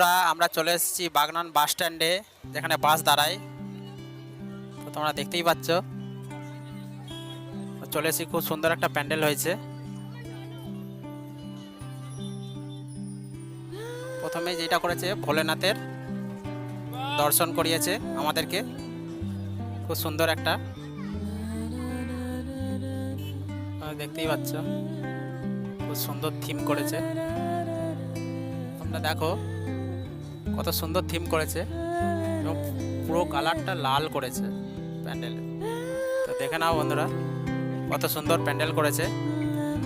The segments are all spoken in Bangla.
আমরা চলে এসেছি বাগনান বাস স্ট্যান্ডে, যেখানে বাস দাঁড়ায়। তো তোমরা দেখতেই পাচ্ছ, চলে এসেছি। খুব সুন্দর একটা প্যান্ডেল হয়েছে। প্রথমে যেটা করেছে, ভোলেনাথের দর্শন করিয়েছে আমাদেরকে। খুব সুন্দর একটা, দেখতেই পাচ্ছ, খুব সুন্দর থিম করেছে। তোমরা দেখো কত সুন্দর থিম করেছে, এবং পুরো কালারটা লাল করেছে প্যান্ডেলে। তো দেখে নাও বন্ধুরা, কত সুন্দর প্যান্ডেল করেছে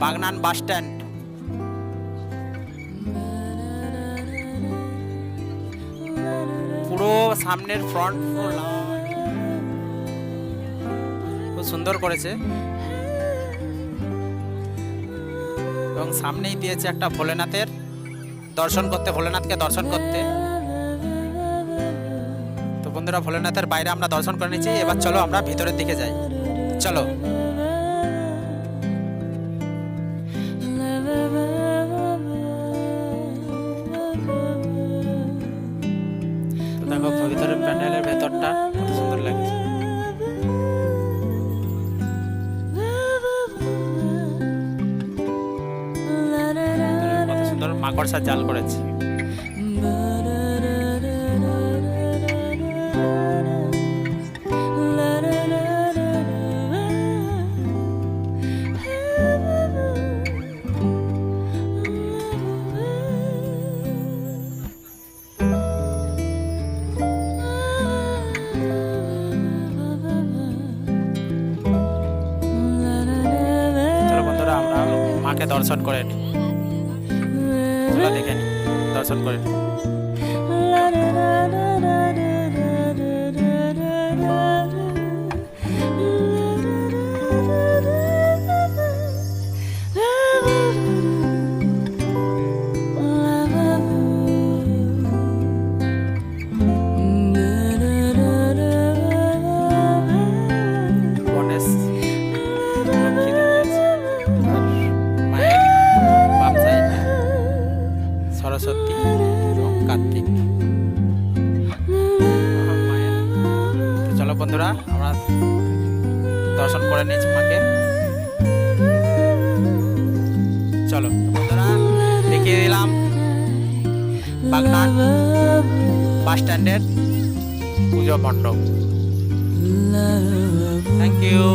বাগনান বাস স্ট্যান্ড। পুরো সামনের ফ্রন্ট পুরো লাল, খুব সুন্দর করেছে। এবং সামনেই দিয়েছে একটা ভোলেনাথের দর্শন করতে, ভোলেনাথকে দর্শন করতে। তো বন্ধুরা, ভোলেনাথের বাইরে আমরা দর্শন করে নিচ্ছি। এবার চলো আমরা ভিতরের দিকে যাই, চলো। তো দেখো ভিতরের প্যান্ডেলের ভেতরটা কত সুন্দর লাগছে। কত সুন্দর মাকড়সার জাল করেছে। চলো বন্ধুরা, আমরা মাকে দর্শন করে নিই। চলো দেখে নিই, দর্শন করে নিই। গণেশ, লক্ষ্মী দেবী আছে, আর মায়ের বাম সাইডে সরস্বতী এবং কার্তিক মায়ের। তো চলো বন্ধুরা, আমরা দর্শন করে নিয়েছি মাকে। চলো বন্ধুরা, দেখিয়ে দিলাম বাগনান বাস স্ট্যান্ডের পুজো মণ্ডপ। Thank you.